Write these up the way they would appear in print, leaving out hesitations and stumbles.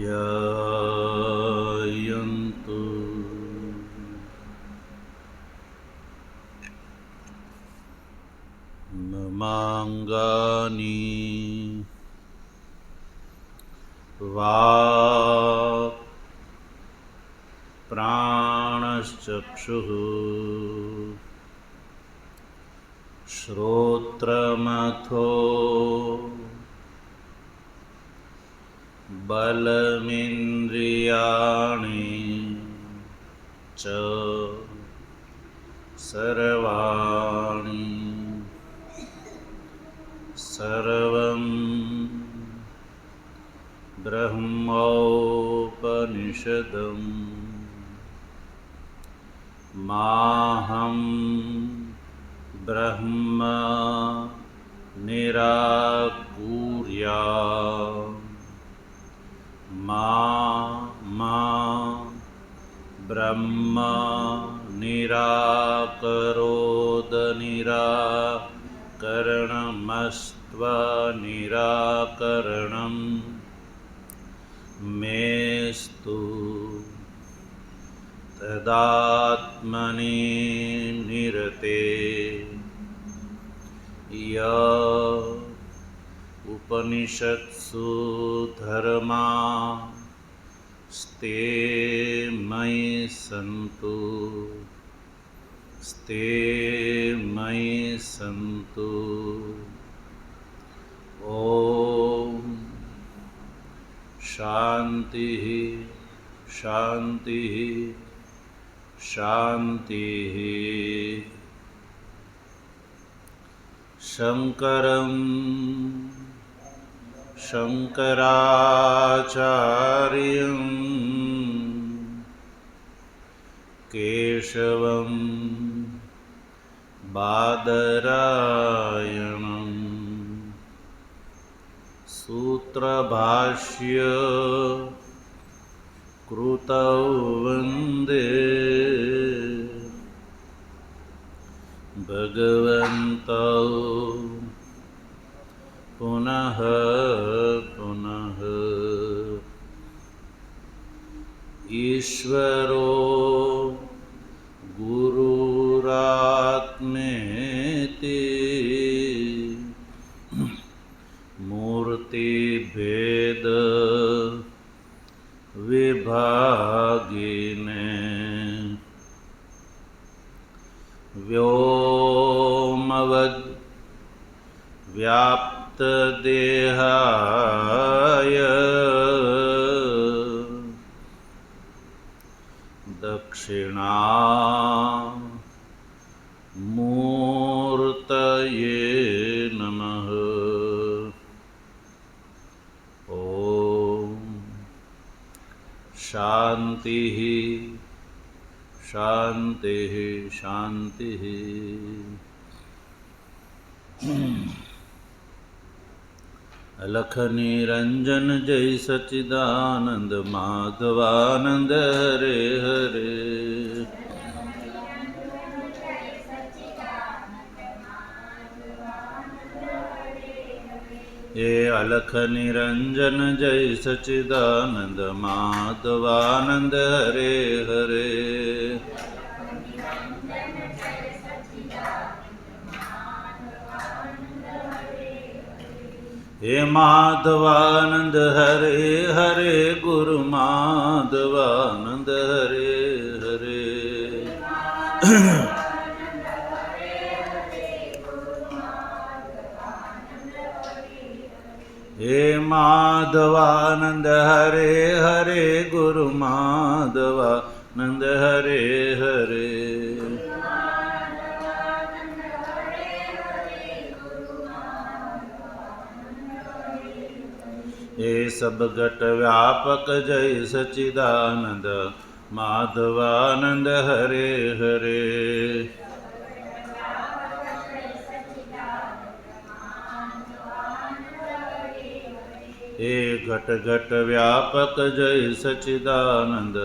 ध्यायन्तु ममाङ्गानि वाक् प्राणश्चक्षुः श्रोत्रमथो बलमिन्द्रियाणि च सर्वाणि सर्वं ब्रह्मोपनिषदम् माहं ब्रह्म निराकुर्यात् मा ब्रह्म निराकरोद निराकरणमस्त्वनिराकरणं मेस्तु तदात्मनि निरते य उपनिषत्सु धर्मा स्ते मयि सन्तु ॐ शान्तिः शान्तिः शान्तिः। शङ्करं शङ्कराचार्यं केशवं बादरायणं सूत्रभाष्य कृतौ वन्दे भगवन्तौ पुनः पुनः। ईश्वरो गुरुरात्मेति मूर्तिभेद विभागिने व्योमवद् व्याप्तदेहाय दक्षिणामूर्तये नमः। ॐ शान्तिः शान्तिः शान्तिः। अलख निरंजन जय सच्चिदानंद माधवानंद हरे हरे। ये अलख निरंजन जय सच्चिदानंद माधवानंद हरे हरे। हे माधवानंद हरे हरे गुरु माधवानंद हरे हरे। हे माधवानंद हरे हरे गुरु माधवानंद हरे हरे। हे सब घट व्यापक जय सच्चिदानंद माधवानंद हरे हरे। हे घट घट व्यापक जय सच्चिदानंद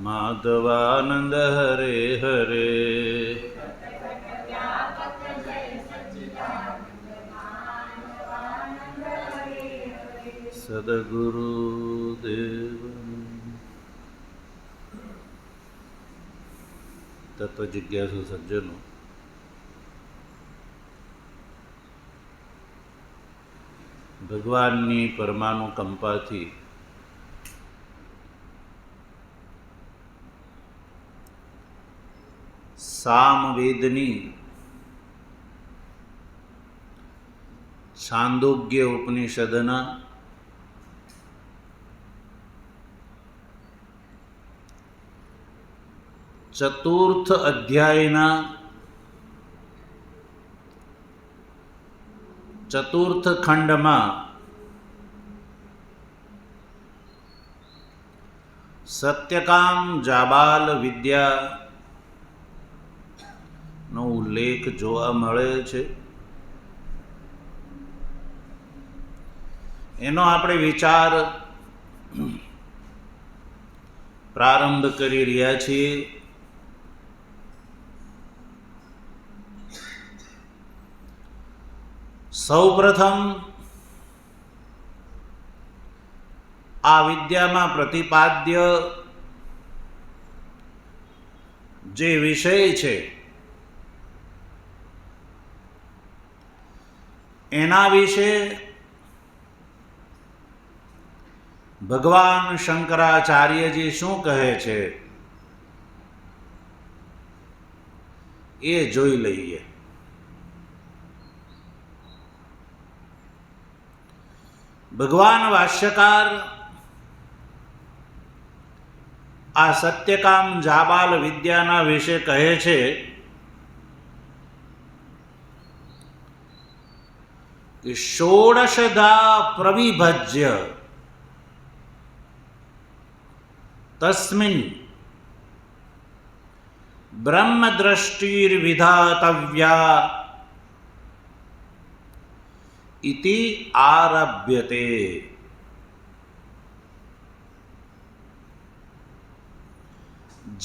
माधवानंद हरे हरे। सद्गुरुदेव તત્વજિજ્ઞાસુ સજ્જનો, ભગવાનની પરમાનુકંપાથી સામવેદની છાંદોગ્ય ઉપનિષદના ચતુર્થ અધ્યાયના ચતુર્થ ખંડમાં સત્યકામ જાબાલ વિદ્યા નો ઉલ્લેખ જોવા મળે છે. એનો આપણે વિચાર પ્રારંભ કરી રહ્યા છીએ. સૌપ્રથમ આ વિદ્યામાં પ્રતિપાદ્ય જે વિષય છે એના વિશે ભગવાન શંકરાચાર્યજી શું કહે છે એ જોઈ લઈએ. ભગવાન ભાષ્યકાર આ સત્યકામ જાબાલ વિદ્યાના વિશે કહે છે કે ષોડશધા પ્રવિભજ્ય તસ્મિન બ્રહ્મદ્રષ્ટિર્વિધાતવ્યા ઇતિ આરભ્યતે.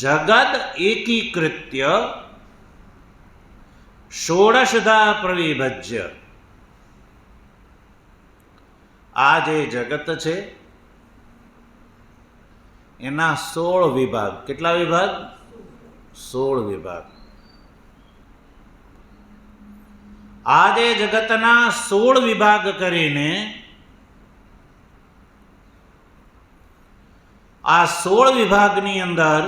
જગદ એકીકૃત્ય ષોડશધા પ્રવિભજ્ય. આ જે જગત છે એના 16 વિભાગ. કેટલા વિભાગ? 16 વિભાગ. આ જે જગતના 16 વિભાગ કરીને આ 16 વિભાગની અંદર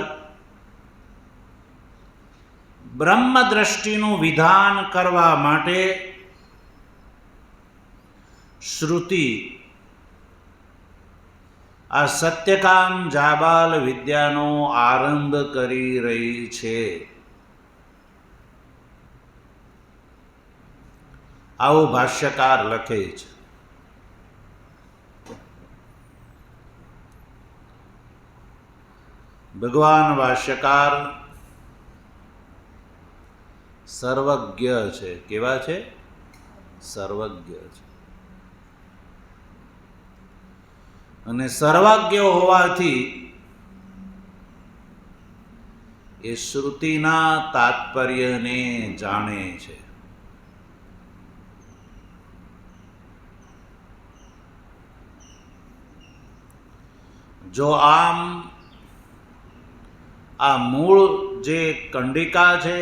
બ્રહ્મ દ્રષ્ટિનું વિધાન કરવા માટે શ્રુતિ આ સત્યકામ જાબાલ વિદ્યાનો આરંભ કરી રહી છે. આવું ભાષ્યકાર લખે છે. ભગવાન ભાષ્યકાર સર્વજ્ઞ છે. કેવા છે? સર્વજ્ઞ છે. અને સર્વજ્ઞ હોવાથી એ શ્રુતિના તાત્પર્યને જાણે છે. જો આમ આ મૂળ જે કંડિકા છે,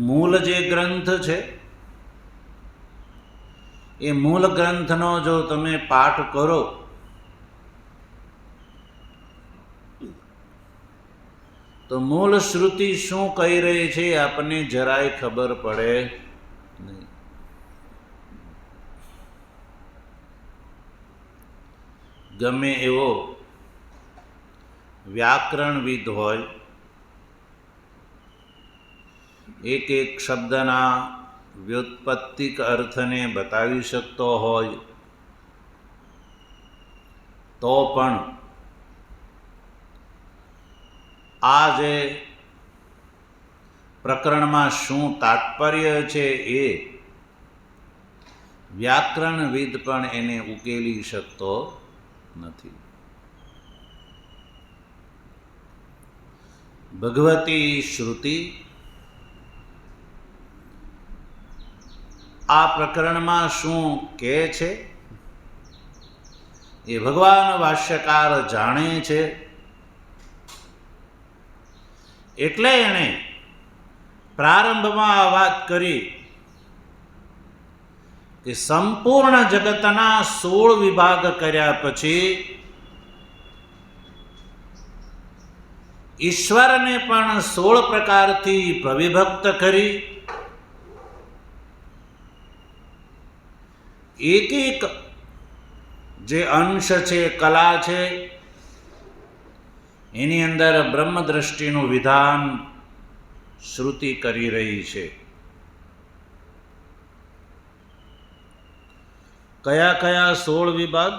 મૂળ જે ગ્રંથ છે, એ મૂળ ગ્રંથનો જો તમે પાઠ કરો તો મૂળ શ્રુતિ શું કહી રહી છે આપણને જરાય ખબર પડે નહીં. ગમે એવો વ્યાકરણવિદ હોય, એક એક શબ્દના વ્યુત્પત્તિક અર્થને બતાવી શકતો હોય તો પણ આ જે પ્રકરણમાં શું તાત્પર્ય છે એ વ્યાકરણવિદ પણ એને ઉકેલી શકતો નથી. ભગવતી શ્રુતિ આ પ્રકરણમાં શું કહે છે એ ભગવાન ભાષ્યકાર જાણે છે. એટલે એણે પ્રારંભમાં આ વાત કરી કે સંપૂર્ણ જગતના 16 વિભાગ કર્યા પછી ઈશ્વરને પણ 16 પ્રકારથી પ્રવિભક્ત કરી એક એક જે અંશ છે, કલા છે, એની અંદર બ્રહ્મદ્રષ્ટિનું વિધાન શ્રુતિ કરી રહી છે. કયા કયા 16 વિભાગ?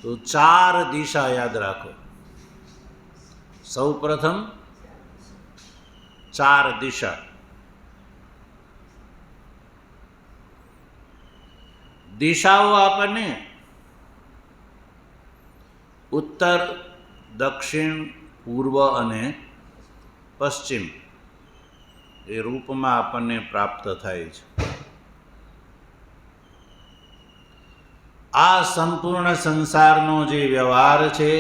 તો 4 દિશા યાદ રાખો. સૌ પ્રથમ 4 દિશા. દિશાઓ આપણને ઉત્તર, દક્ષિણ, પૂર્વ અને પશ્ચિમ એ રૂપમાં આપણને પ્રાપ્ત થાય છે. આ સંપૂર્ણ સંસારનો જે વ્યવહાર છે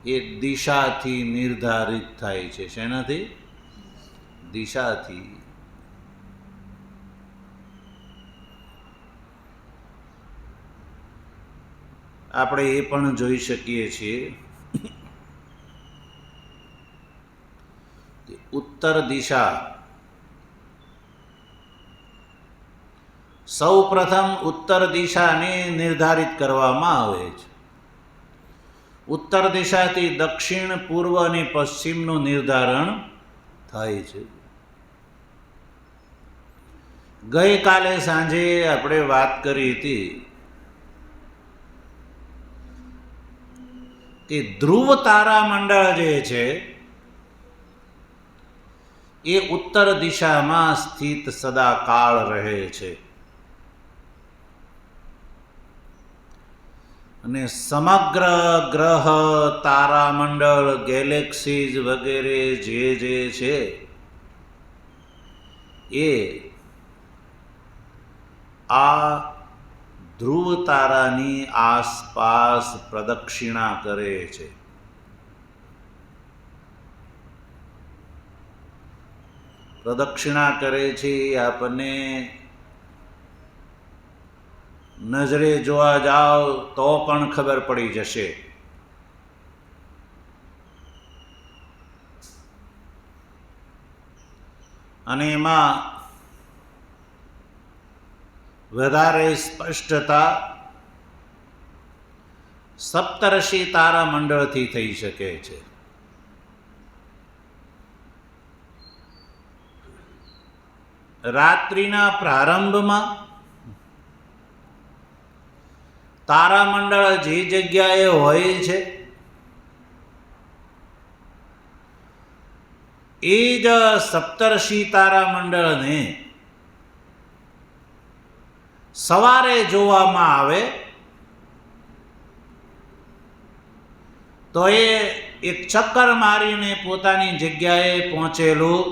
એ દિશાથી નિર્ધારિત થાય છે. શેનાથી? દિશાથી. આપણે એ પણ જોઈ શકીએ છીએ કે ઉત્તર દિશા સૌ પ્રથમ ઉત્તર દિશાને નિર્ધારિત કરવામાં આવે છે. ઉત્તર દિશાથી દક્ષિણ, પૂર્વ અને પશ્ચિમનું નિર્ધારણ થાય છે. ગઈકાલે સાંજે આપણે વાત કરી હતી કે ધ્રુવ તારામંડળ જે છે એ ઉત્તર દિશામાં સ્થિત સદાકાળ રહે છે અને સમગ્ર ગ્રહ, તારામંડળ, ગેલેક્સીઝ વગેરે જે છે એ આ ધ્રુવ તારાની આસપાસ પ્રદક્ષિણા કરે છે. પ્રદક્ષિણા કરે છે એ આપણને નજરે જોવા જાઓ તો પણ ખબર પડી જશે. અને એમાં વધારે સ્પષ્ટતા સપ્તર્ષિ તારામંડળથી થઈ શકે છે. રાત્રિના પ્રારંભમાં તારામંડળ જે જગ્યાએ હોય છે એ જ સપ્તર્ષિ તારામંડળને સવારે જોવામાં આવે તો એ એક ચક્કર મારીને પોતાની જગ્યાએ પહોંચેલું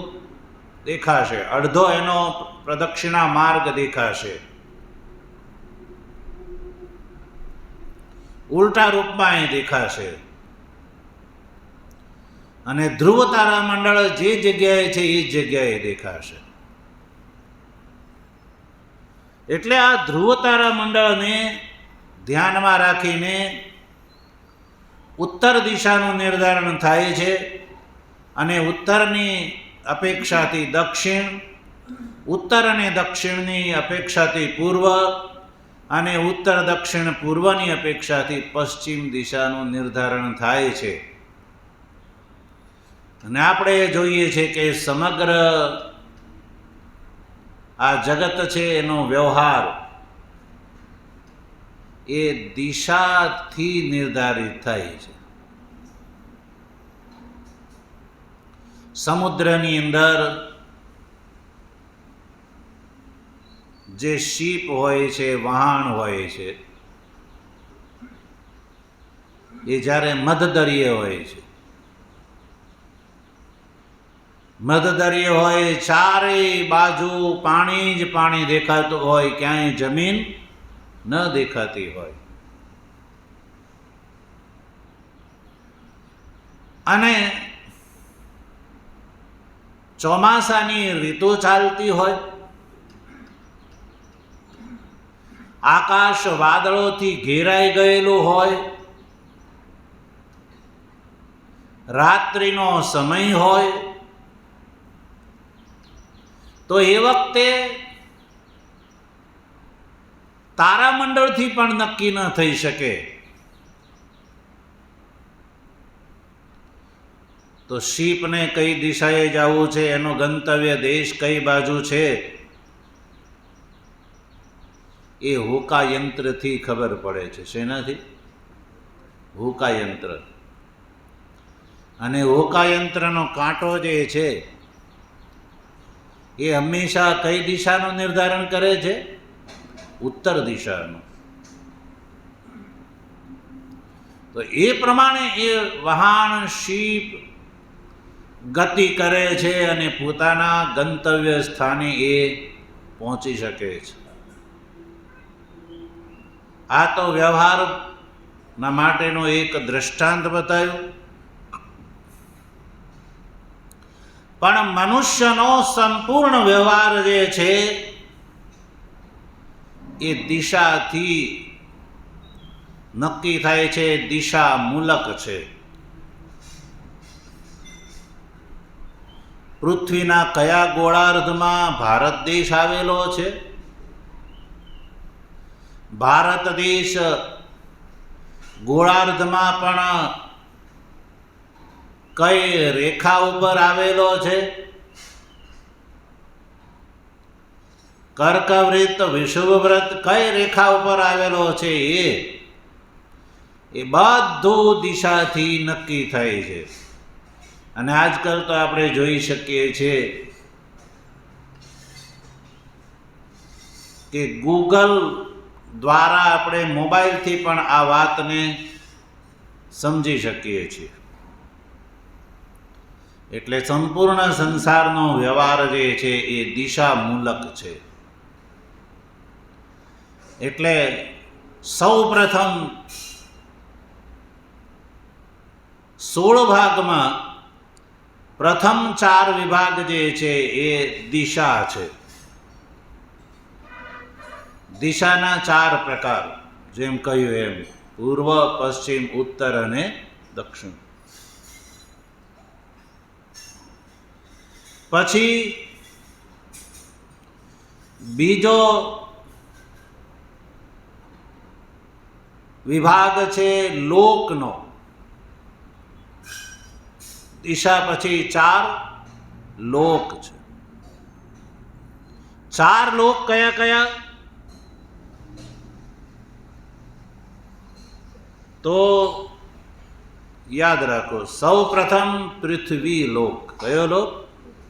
દેખાશે. અડધો એનો પ્રદક્ષિણા માર્ગ દેખાશે. ઉલટા રૂપમાં એ દેખાશે. અને ધ્રુવ તારામંડળ જે જગ્યાએ છે એ જગ્યાએ દેખાશે. એટલે આ ધ્રુવ તારામંડળને ધ્યાનમાં રાખીને ઉત્તર દિશાનું નિર્ધારણ થાય છે અને ઉત્તરની અપેક્ષાથી દક્ષિણ, ઉત્તર અને દક્ષિણની અપેક્ષાથી પૂર્વ અને ઉત્તર દક્ષિણ પૂર્વની અપેક્ષાથી પશ્ચિમ દિશાનું નિર્ધારણ થાય છે. અને આપણે જોઈએ છીએ કે સમગ્ર આ જગત છે એનો વ્યવહાર એ દિશાથી નિર્ધારિત થાય છે. સમુદ્રની અંદર જે શીપ હોય છે, વહાણ હોય છે, એ જ્યારે મધદરિયે હોય છે, મધદરિયો હોય, ચારેય બાજુ પાણી જ પાણી દેખાતું હોય, ક્યાંય જમીન ન દેખાતી હોય. અને ચોમાસાની ઋતુ ચાલતી હોય, આકાશ વાદળોથી ઘેરાઈ ગયેલું હોય, રાત્રિનો સમય હોય, તો એ વખતે તારામંડળથી પણ નક્કી ન થઈ શકે. તો શીપને કઈ દિશાએ જવું છે, એનો ગંતવ્ય દેશ કઈ બાજુ છે, એ હોકા યંત્રથી ખબર પડે છે. શેનાથી? હોકા યંત્ર. અને હોકા યંત્રનો કાંટો જે છે એ હંમેશા કઈ દિશાનું નિર્ધારણ કરે છે? ઉત્તર દિશાનું. તો એ પ્રમાણે એ વહાણ શીપ ગતિ કરે છે અને પોતાના ગંતવ્ય સ્થાને એ પહોંચી શકે છે. આ તો વ્યવહારના માટેનો એક દ્રષ્ટાંત બતાવ્યું. પણ મનુષ્યનો સંપૂર્ણ વ્યવહાર જે છે એ દિશાથી નક્કી થાય છે, દિશા મૂલક છે. પૃથ્વીના કયા ગોળાર્ધમાં ભારત દેશ આવેલો છે? ભારત દેશ ગોળાર્ધમાં પણ કઈ રેખા ઉપર આવેલો છે? કર્કવૃત્ત, વિષુવવૃત્ત કઈ રેખા ઉપર આવેલો છે? એ બધું દિશાથી નક્કી થાય છે. અને આજકાલ તો આપણે જોઈ શકીએ છીએ કે ગૂગલ દ્વારા આપણે મોબાઈલથી પણ આ વાતને સમજી શકીએ છીએ. એટલે સંપૂર્ણ સંસારનો વ્યવહાર જે છે એ દિશા મૂલક છે. એટલે સૌ પ્રથમ 16 ભાગમાં પ્રથમ 4 વિભાગ જે છે એ દિશા છે. દિશાના 4 પ્રકાર, જેમ કહ્યું એમ પૂર્વ, પશ્ચિમ, ઉત્તર અને દક્ષિણ. પછી બીજો વિભાગ છે લોકનો. દિશા પછી 4 લોક છે. 4 લોક કયા કયા? તો યાદ રાખો, સૌ પ્રથમ પૃથ્વી લોક. કયો લોક?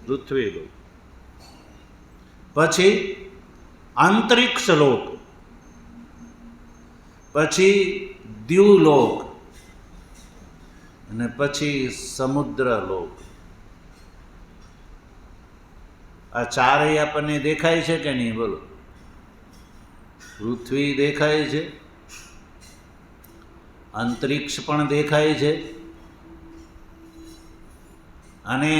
પૃથ્વી લોક. પછી અંતરિક્ષ લોક, પછી દ્યુલોક અને પછી સમુદ્ર લોક. આ ચારેય આપણને દેખાય છે કે નહીં? બોલો. પૃથ્વી દેખાય છે, અંતરિક્ષ પણ દેખાય છે, અને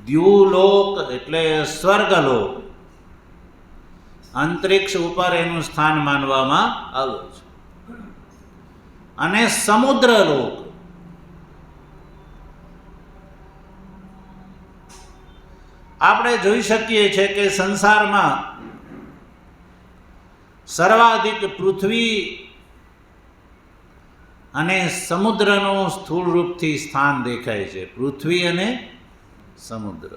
દ્યુલોક એટલે સ્વર્ગલોક, અંતરિક્ષ ઉપર એનું સ્થાન માનવામાં આવ્યું છે. અને સમુદ્ર લોક, આપણે જોઈ શકીએ છીએ કે સંસારમાં સર્વાધિક પૃથ્વી અને સમુદ્રનું સ્થૂળ રૂપથી સ્થાન દેખાય છે. પૃથ્વી અને સમુદ્ર.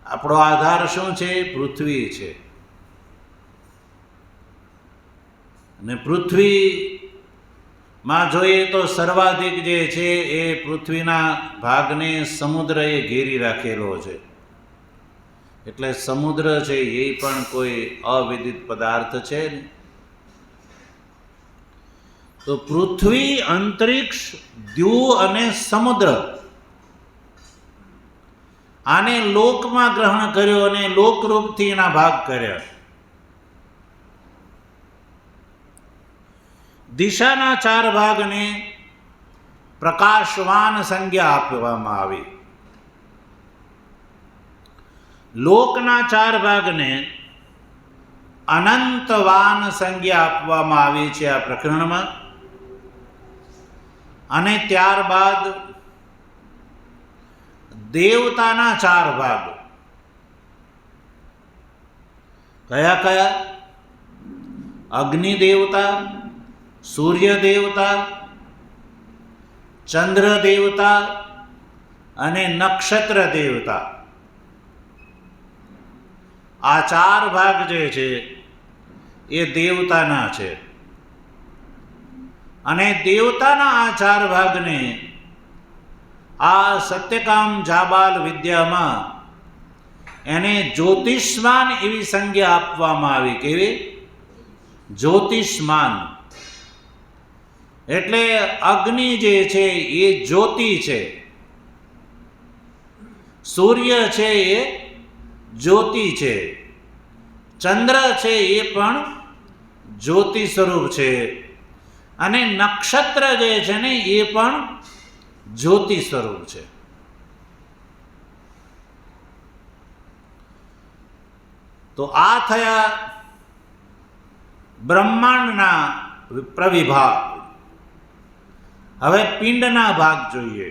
આપણો આધાર શું છે? પૃથ્વી છે. અને પૃથ્વીમાં જોઈએ તો સર્વાધિક જે છે એ પૃથ્વીના ભાગને સમુદ્રએ ઘેરી રાખેલો છે. એટલે સમુદ્ર છે એ પણ કોઈ અવિદિત પદાર્થ છે ને. તો પૃથ્વી, અંતરિક્ષ, દ્યુ અને સમુદ્ર આને લોકમાં ગ્રહણ કર્યો અને લોકરૂપથી એના ભાગ કર્યા. દિશાના 4 ભાગને પ્રકાશવાન સંજ્ઞા આપવામાં આવી. લોકના 4 ભાગને અનંતવાન સંજ્ઞા આપવામાં આવી છે આ પ્રકરણમાં. અને ત્યારબાદ દેવતાના 4 ભાગ કયા કયા? અગ્નિ દેવતા, સૂર્ય દેવતા, ચંદ્ર દેવતા અને નક્ષત્ર દેવતા. આ 4 ભાગ જે છે એ દેવતાના છે. અને દેવતાના આ 4 ભાગને આ સત્યકામ જાબાલ વિદ્યામાં એને જ્યોતિષમાન એવી સંજ્ઞા આપવામાં આવી. કેવી? જ્યોતિષમાન. એટલે અગ્નિ જે છે એ જ્યોતિ છે, સૂર્ય છે એ જ્યોતિ છે, ચંદ્ર છે એ પણ જ્યોતિ સ્વરૂપ છે, અને નક્ષત્ર જે છે ને એ પણ જ્યોતિ સ્વરૂપ છે. તો આ થયા બ્રહ્માંડના પ્રવિભાગ. હવે પિંડના ભાગ જોઈએ,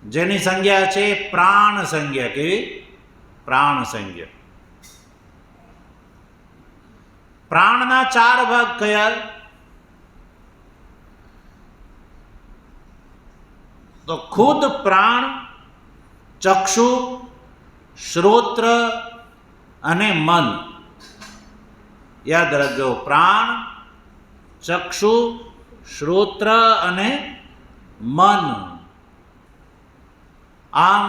જેની સંજ્ઞા છે પ્રાણ સંજ્ઞા. કેવી? પ્રાણ સંજ્ઞા. પ્રાણના 4 ભાગ કયા? તો ખુદ પ્રાણ, ચક્ષુ, શ્રોત્ર અને મન. યાદ રાખજો, પ્રાણ, ચક્ષુ, શ્રોત્ર અને મન. આમ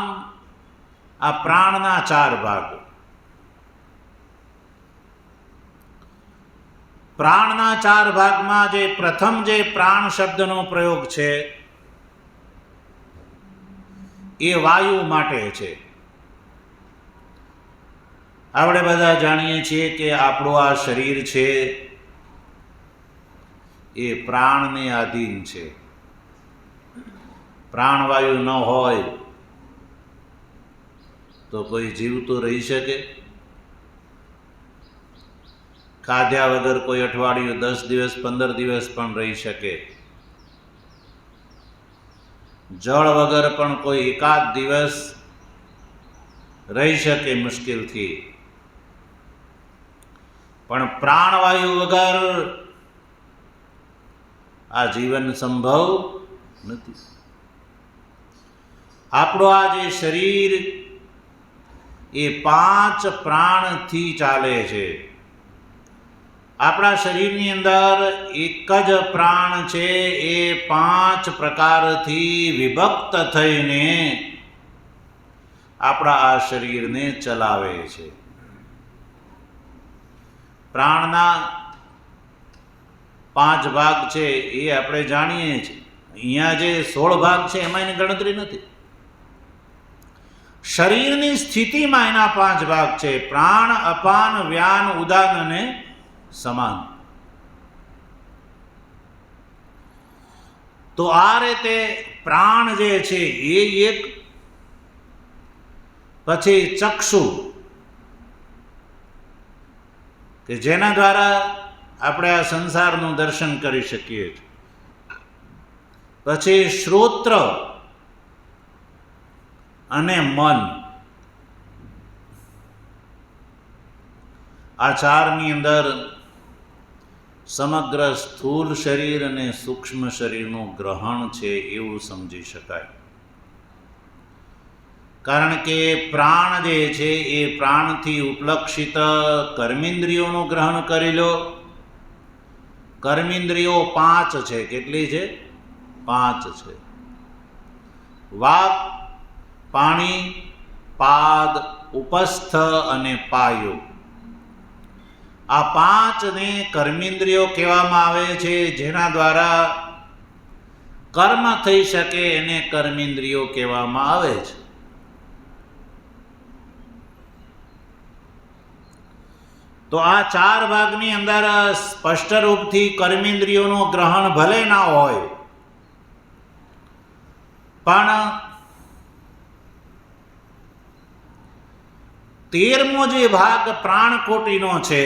આ પ્રાણના 4 ભાગ. પ્રાણના 4 ભાગમાં જે પ્રથમ જે પ્રાણ શબ્દનો પ્રયોગ છે એ વાયુ માટે છે. આપણે બધા જાણીએ છીએ કે આપણું આ શરીર છે એ પ્રાણને આધીન છે. પ્રાણવાયુ ન હોય તો કોઈ જીવતું રહી શકે? ખાધ્યા વગર કોઈ અઠવાડિયું, 10 દિવસ, 15 દિવસ પણ રહી શકે. જળ વગર પણ કોઈ એકાદ દિવસ રહી શકે મુશ્કેલથી. પણ પ્રાણવાયુ વગર આ જીવન સંભવ નથી. આપણું આ જે શરીર એ 5 પ્રાણથી ચાલે છે. આપણા શરીરની અંદર એક જ પ્રાણ છે, એ 5 પ્રકારથી વિભક્ત થઈને આપણા આ શરીરને ચલાવે છે. પ્રાણના 5 ભાગ છે એ આપણે જાણીએ છીએ. અહીંયા જે 16 ભાગ છે એમાં એની ગણતરી નથી. શરીરની સ્થિતિમાં એના 5 ભાગ છે: પ્રાણ, અપાન, વ્યાન, ઉદાન અને સમાન. તો આ રીતે પ્રાણ જે છે એ એક. પછી ચક્ષુ, કે જેના દ્વારા આપણે આ સંસારનું દર્શન કરી શકીએ. પછી શ્રોત્ર અને મન. આ 4ની અંદર સમગ્ર સ્થૂલ શરીર અને સૂક્ષ્મ શરીરનું ગ્રહણ છે એવું સમજી શકાય. કારણ કે પ્રાણ જે છે એ પ્રાણથી ઉપલક્ષિત કર્મેન્દ્રિયોનું ગ્રહણ કરી લો. કર્મેન્દ્રિયો 5 છે. કેટલી છે? 5 છે. વાક, પાણી, પાદ, ઉપસ્થ અને પાયો. આ 5ને કર્મેન્દ્રિયો કહેવામાં આવે છે, જેના દ્વારા કર્મ થઈ શકે એને કર્મેન્દ્રિયો કહેવામાં આવે છે. તો આ ચાર ભાગની અંદર સ્પષ્ટ રૂપથી કર્મેન્દ્રિયોનું ગ્રહણ ભલે ના હોય, પણ 13મો જે ભાગ પ્રાણકોટીનો છે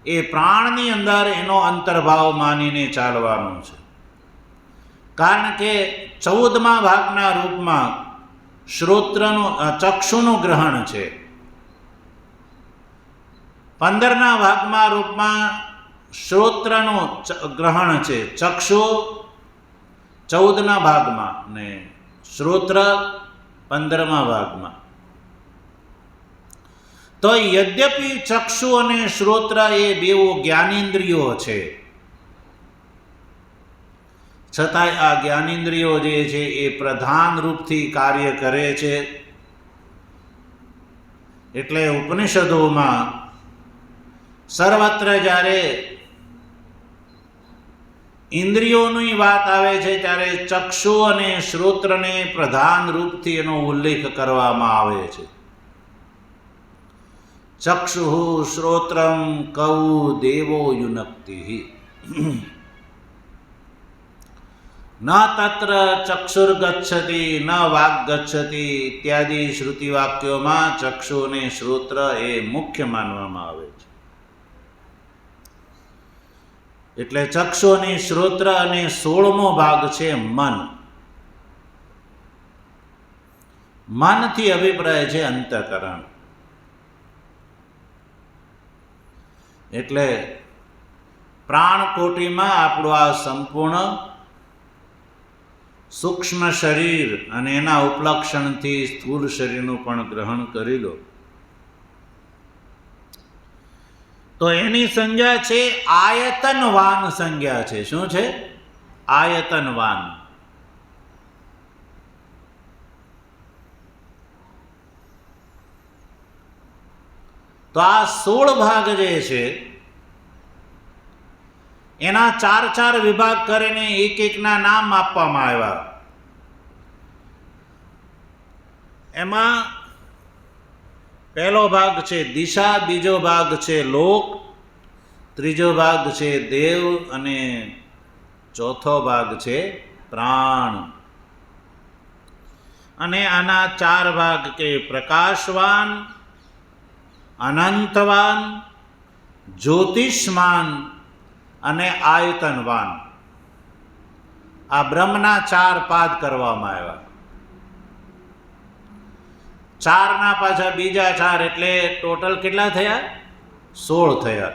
એ પ્રાણની અંદર એનો અંતર્ભાવ માનીને ચાલવાનું છે. કારણ કે 14મા ભાગના રૂપમાં શ્રોત્રનું ચક્ષુનું ગ્રહણ છે, 15ના ભાગમાં રૂપમાં શ્રોત્રનું ગ્રહણ છે, ચક્ષુ 14ના ભાગમાં ને શ્રોત્ર 15મા ભાગમાં. તો યદ્યપિ ચક્ષુ અને શ્રોત્ર એ બેઉ જ્ઞાનેન્દ્રિયો છે, છતાંય આ જ્ઞાનેન્દ્રિયો જે છે એ પ્રધાન રૂપથી કાર્ય કરે છે. એટલે ઉપનિષદોમાં સર્વત્ર જ્યારે ઇન્દ્રિયોની વાત આવે છે ત્યારે ચક્ષુ અને શ્રોત્રને પ્રધાન રૂપથી એનો ઉલ્લેખ કરવામાં આવે છે. ચક્ષુ શ્રોત્રમ કૌ દેવો યુનક્તિ ન તત્ર ચક્ષુર ગચ્છતિ ન વાગ ગચ્છતિ ઇત્યાદિ શ્રુતિ વાક્યોમાં ચક્ષુ અને શ્રોત્ર એ મુખ્ય માનવામાં આવે છે. એટલે ચક્ષુ અને શ્રોત્ર અને 16મો ભાગ છે મન. મનથી અભિપ્રાય છે અંતઃકરણ. એટલે પ્રાણકોટીમાં આપણું આ સંપૂર્ણ સૂક્ષ્મ શરીર અને એના ઉપલક્ષણથી સ્થૂળ શરીરનું પણ ગ્રહણ કરી લો તો એની સંજ્ઞા છે આયતનવાન સંજ્ઞા છે. શું છે? આયતનવાન. તો આ 16 ભાગ જે છે એના 4 વિભાગ કરીને એક એકના નામ આપવામાં આવ્યા. એમાં પહેલો ભાગ છે દિશા, બીજો ભાગ છે લોક, ત્રીજો ભાગ છે દેવ અને ચોથો ભાગ છે પ્રાણ. અને આના 4 ભાગ કે પ્રકાશવાન, અનંતવાન, જ્યોતિષમાન અને આયતનવાન. આ બ્રહ્મના 4 પાદ કરવામાં આવ્યા. 4ના પાછા બીજા 4 એટલે ટોટલ કેટલા થયા? 16 થયા.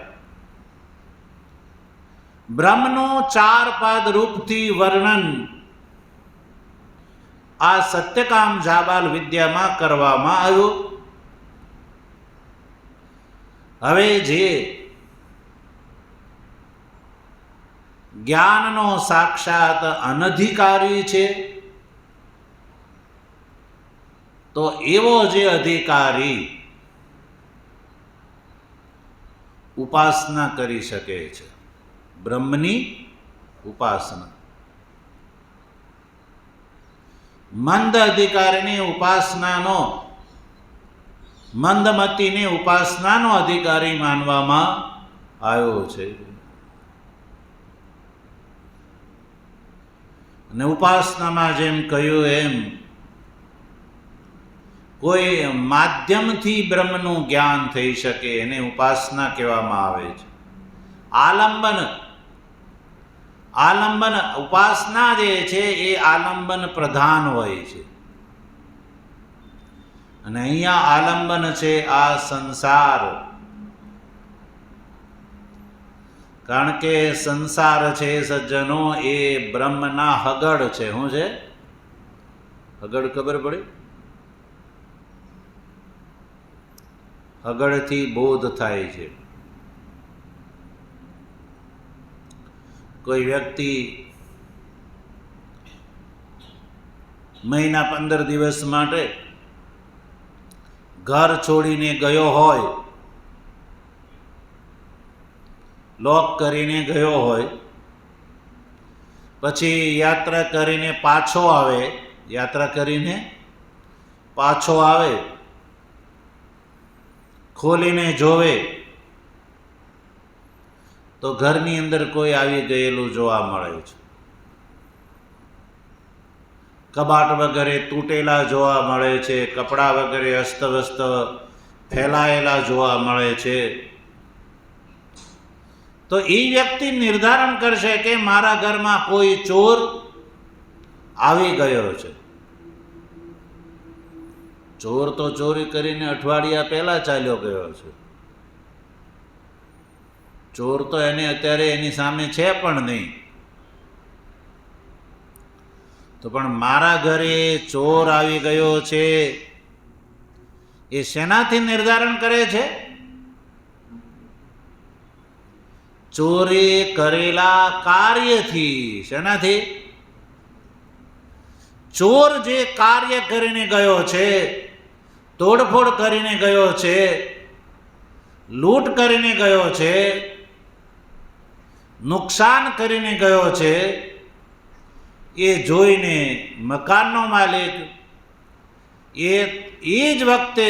બ્રહ્મનું 4 પાદ રૂપથી વર્ણન આ સત્યકામ જાબાલ વિદ્યામાં કરવામાં આવ્યું. હવે જે જ્ઞાનનો સાક્ષાત અનધિકારી છે તો એવો જે અધિકારી ઉપાસના કરી શકે છે, બ્રહ્મની ઉપાસના. મંદ અધિકારીની ઉપાસનાનો, મંદમતીની ઉપાસનાનો અધિકારી માનવામાં આવ્યો છે. અને ઉપાસનામાં જેમ કહ્યું એમ કોઈ માધ્યમથી બ્રહ્મનું જ્ઞાન થઈ શકે એને ઉપાસના કહેવામાં આવે છે. આલંબન ઉપાસના જે છે એ આલંબન પ્રધાન હોય છે. અને અહીંયા આલંબન છે આ સંસાર. કારણ કે સંસાર છે સજ્જનો એ બ્રહ્મના હગડ છે. શું છે હગડ? ખબર પડી? હગડથી બોધ થાય છે. કોઈ વ્યક્તિ મહિના 15 દિવસ માટે ઘર છોડીને ગયો હોય, લોક કરીને ગયો હોય, પછી યાત્રા કરીને પાછો આવે, યાત્રા કરીને પાછો આવે, ખોલીને જોવે તો ઘરની અંદર કોઈ આવી ગયેલું જોવા મળે છે. કબાટ વગેરે તૂટેલા જોવા મળે છે, કપડાં વગેરે અસ્તવ્યસ્ત ફેલાયેલા જોવા મળે છે. તો એ વ્યક્તિ નિર્ધારણ કરશે કે મારા ઘરમાં કોઈ ચોર આવી ગયો છે. ચોર તો ચોરી કરીને અઠવાડિયા પહેલા ચાલ્યો ગયો છે. ચોર તો એને અત્યારે એની સામે છે પણ નહીં. તો પણ મારા ઘરે ચોર આવી ગયો છે એ શેનાથી નિર્ધારણ કરે છે? ચોરી કરેલા કાર્યથી. શેનાથી? ચોર જે કાર્ય કરીને ગયો છે, તોડફોડ કરીને ગયો છે, લૂંટ કરીને ગયો છે, નુકસાન કરીને ગયો છે, એ જોઈને મકાનનો માલિક એ જ વખતે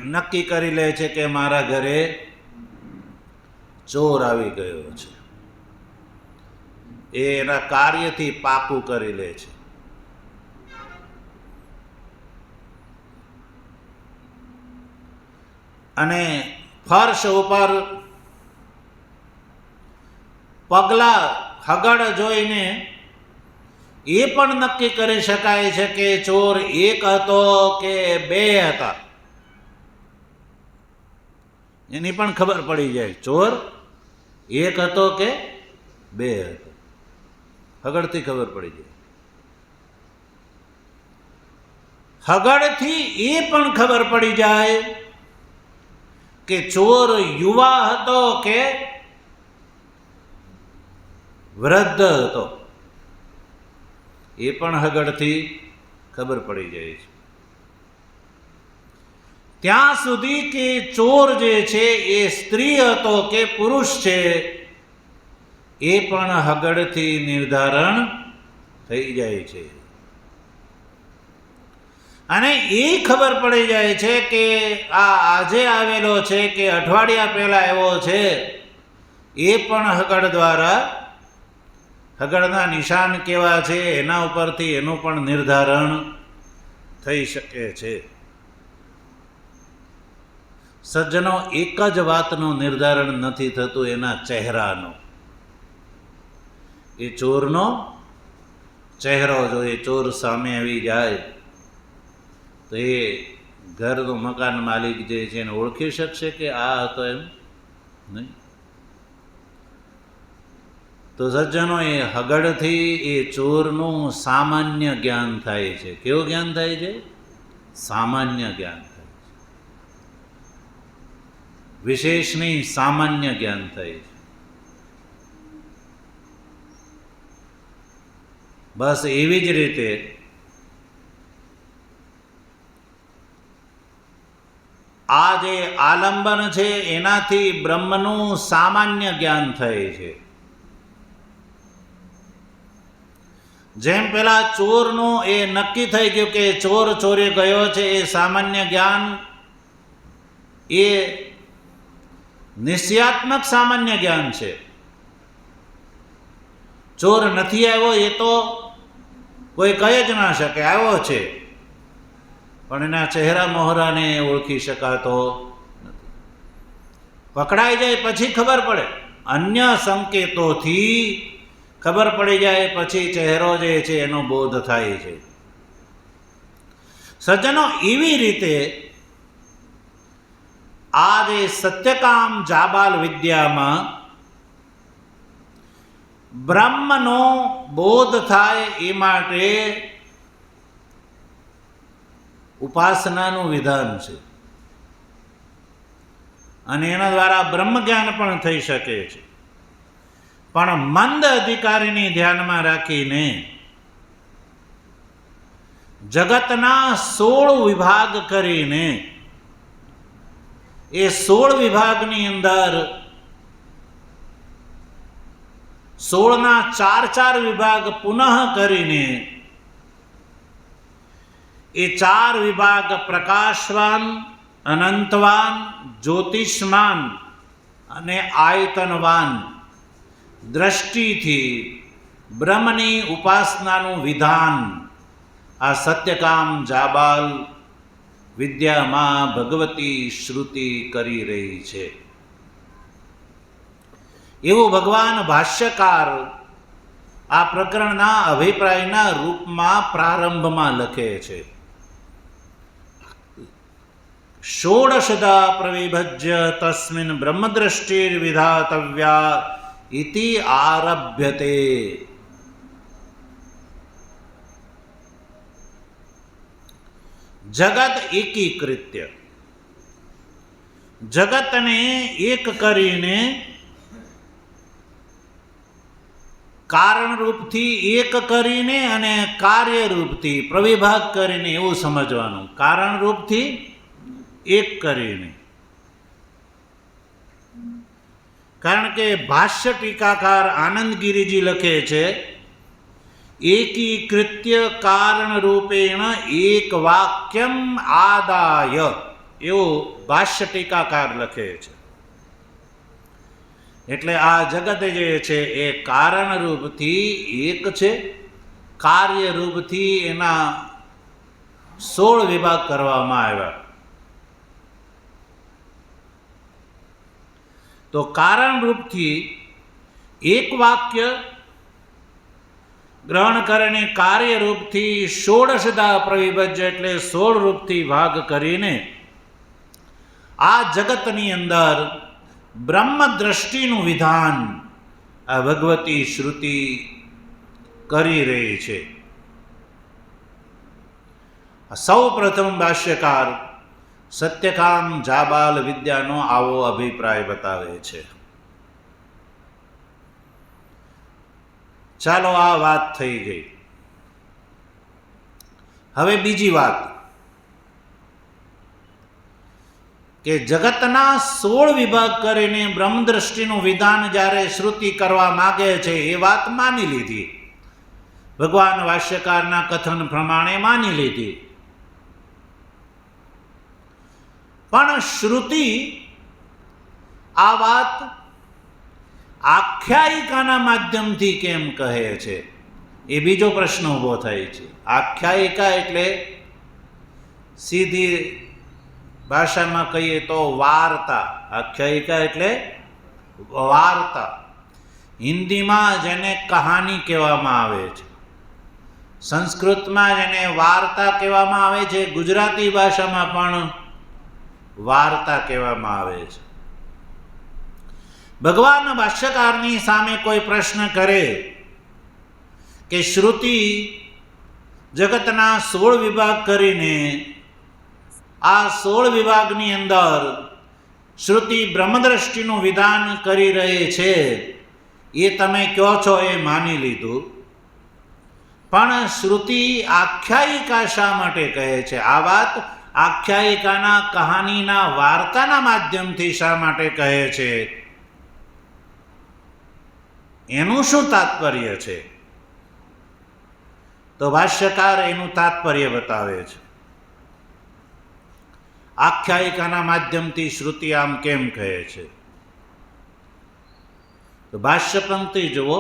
નક્કી કરી લે છે કે મારા ઘરે ચોર આવી ગયો છે. એ એના કાર્યથી પાકું કરી લે છે. અને ફર્શ ઉપર પગલા હગડ જોઈને એ પણ નક્કી કરી શકાય છે કે ચોર એક હતો કે બે હતા. એની પણ ખબર પડી જાય ચોર એક હતો કે બે હતો. હગડથી ખબર પડી જાય. હગડથી એ પણ ખબર પડી જાય કે ચોર યુવા હતો કે વૃદ્ધ હતો. એ પણ હગડથી ખબર પડી જાય છે. ત્યાં સુધી કે ચોર જે છે એ સ્ત્રી હતો કે પુરુષ છે એ પણ હગડથી નિર્ધારણ થઈ જાય છે. અને એ ખબર પડી જાય છે કે આ આજે આવેલો છે કે અઠવાડિયા પહેલા આવ્યો છે, એ પણ હગડ દ્વારા, હગડના નિશાન કેવા છે એના ઉપરથી એનું પણ નિર્ધારણ થઈ શકે છે. સજ્જનો, એક જ વાતનું નિર્ધારણ નથી થતું એના ચહેરાનું. એ ચોરનો ચહેરો જો એ ચોર સામે આવી જાય તો એ ઘરનો મકાન માલિક જે છે એને ઓળખી શકશે કે આ હતો એમ? નહીં. તો સજ્જનો, એ હગડથી એ ચોરનું સામાન્ય જ્ઞાન થાય છે. કેવું જ્ઞાન થાય છે? સામાન્ય જ્ઞાન થાય છે. વિશેષ નહીં, સામાન્ય જ્ઞાન થાય છે. બસ એવી જ રીતે આ જે આલંબન છે એનાથી બ્રહ્મનું સામાન્ય જ્ઞાન થાય છે. જેમ પેલા ચોરનું એ નક્કી થઈ ગયું કે ચોર ચોરી ગયો છે, એ સામાન્ય જ્ઞાન એ નિશ્ચયાત્મક સામાન્ય જ્ઞાન છે. ચોર નથી આવ્યો એ તો કોઈ કહી જ ના શકે. આવ્યો છે પણ એના ચહેરા મોહરાને ઓળખી શકાતો નથી. પકડાઈ જાય પછી ખબર પડે, અન્ય સંકેતોથી ખબર પડી જાય, પછી ચહેરો જે છે એનો બોધ થાય છે. સજ્જનો, એવી રીતે આ જે સત્યકામ જાબાલ વિદ્યામાં બ્રહ્મનો બોધ થાય એ માટે ઉપાસનાનું વિધાન છે. અને એના દ્વારા બ્રહ્મ જ્ઞાન પણ થઈ શકે છે. પણ મંદ અધિકારીની ધ્યાનમાં રાખીને જગતના 16 વિભાગ કરીને એ 16 વિભાગની અંદર 16ના 4 વિભાગ પુનઃ કરીને એ 4 વિભાગ પ્રકાશવાન, અનંતવાન, જ્યોતિષ્માન અને આયતનવાન દ્રષ્ટિથી બ્રહ્મની ઉપાસનાનું વિધાન આ સત્યકામ જાબાલ વિદ્યામાં ભગવતી શ્રુતિ કરી રહી છે. એવું ભગવાન ભાષ્યકાર આ પ્રકરણના અભિપ્રાયના રૂપમાં પ્રારંભમાં લખે છે. ષોડશદા પ્રવિભજ્ય તસ્મિન બ્રહ્મદ્રષ્ટિર્વિધાતવ્યા ઇતિ આરભ્યતે. જગત એકીકૃત્ય, જગતને એક કરીને કારણરૂપથી એક કરીને અને કાર્યરૂપથી પ્રવિભાગ કરીને એવું સમજવાનું. કારણરૂપથી એક કરીને, કારણ કે ભાષ્ય ટીકાકાર આનંદગીરીજી લખે છે એકીકૃત્ય કારણ રૂપેણ એક વાક્યમ આદાય, એવું ભાષ્ય ટીકાકાર લખે છે. એટલે આ જગત જે છે એ કારણરૂપથી એક છે, કાર્યરૂપથી એના 16 વિભાગ કરવામાં આવ્યા. તો કારણરૂપથી એક વાક્ય ગ્રહણ કરીને કાર્યરૂપથી 16દા પ્રવિભજ્ય એટલે 16 રૂપથી ભાગ કરીને આ જગતની અંદર બ્રહ્મ દ્રષ્ટિનું વિધાન આ ભગવતી શ્રુતિ કરી રહી છે. સૌ પ્રથમ ભાષ્યકાર સત્યકામ જાબાલ વિદ્યાનો આવો અભિપ્રાય બતાવે છે. ચાલો આ વાત થઈ ગઈ. હવે બીજી વાત કે જગતના 16 વિભાગ કરીને બ્રહ્મદ્રષ્ટિનું વિધાન જ્યારે શ્રુતિ કરવા માગે છે એ વાત માની લીધી, ભગવાન ભાષ્યકારના કથન પ્રમાણે માની લીધી. પણ શ્રુતિ આ વાત આખ્યાયિકાના માધ્યમથી કેમ કહે છે એ બીજો પ્રશ્ન ઊભો થાય છે. આખ્યાયિકા એટલે સીધી ભાષામાં કહીએ તો વાર્તા. આખ્યાયિકા એટલે વાર્તા. હિન્દીમાં જેને કહાની કહેવામાં આવે છે, સંસ્કૃતમાં જેને વાર્તા કહેવામાં આવે છે, ગુજરાતી ભાષામાં પણ વાર્તા કહેવામાં આવે છે. ભગવાન ભાષ્યકારની સામે કોઈ પ્રશ્ન કરે કે શ્રુતિ જગતના 16 વિભાગ કરીને આ 16 વિભાગની અંદર શ્રુતિ બ્રહ્મદ્રષ્ટિનું વિધાન કરી રહી છે, એ તમે કહો છો એ માની લીધું, પણ શ્રુતિ આખ્યાયિકા શા માટે કહે છે? આ વાત આખ્યાયિકાના કહાનીના વાર્તાના માધ્યમથી શા માટે કહે છે? એનું શું તાત્પર્ય છે? તો ભાષ્યકાર એનું તાત્પર્ય બતાવે છે. આખ્યાયિકાના માધ્યમથી શ્રુતિ આમ કેમ કહે છે? તો ભાષ્ય પંક્તિ જુઓ.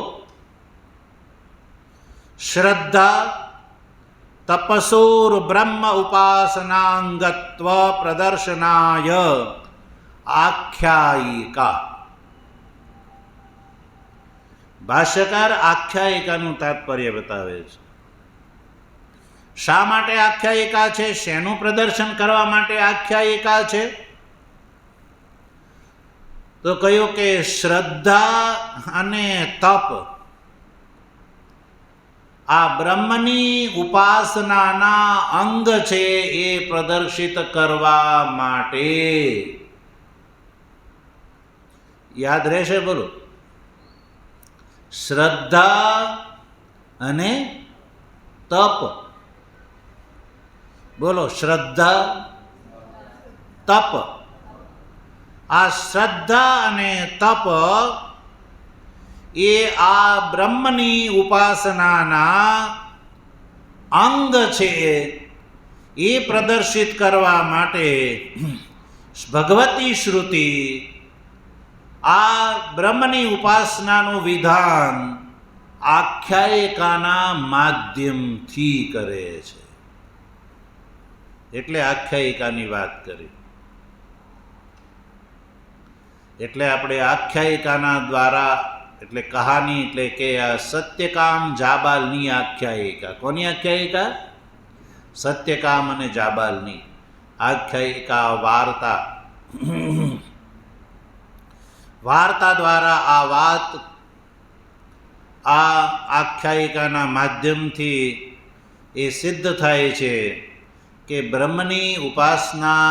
શ્રદ્ધા તપસોર બ્રહ્મ ઉપાસનાંગત્વ પ્રદર્શનાય આખ્યાયિકા. ભાષ્યકાર આખ્યાયિકાનું તાત્પર્ય બતાવે છે. શા માટે આખ્યાયિકા છે? શેનું પ્રદર્શન કરવા માટે આખ્યાયિકા છે? તો કહ્યું કે શ્રદ્ધા અને તપ આ બ્રહ્મની ઉપાસનાના અંગ છે, એ પ્રદર્શિત કરવા માટે. યાદ રહેશે? બોલો. શ્રદ્ધા અને તપ. બોલો. શ્રદ્ધા, તપ. આ શ્રદ્ધા અને તપ એ આ બ્રહ્મની ઉપાસનાના અંગ છે. એ પ્રદર્શિત કરવા માટે ભગવતી શ્રુતિ આ બ્રહ્મની ઉપાસનાનું વિધાન આખ્યાયિકાના માધ્યમથી કરે છે. એટલે આખ્યાયિકાની વાત કરી. એટલે આપણે આખ્યાયિકાના દ્વારા, એટલે કહાની, એટલે કે આ સત્યકામ જાબાલની આખ્યાયિકા. કોની આખ્યાયિકા? સત્યકામ અને જાબાલની આખ્યાયિકા, વાર્તા. વાર્તા દ્વારા આ વાત આ આખ્યાયિકાના માધ્યમથી એ સિદ્ધ થાય છે કે બ્રહ્મની ઉપાસના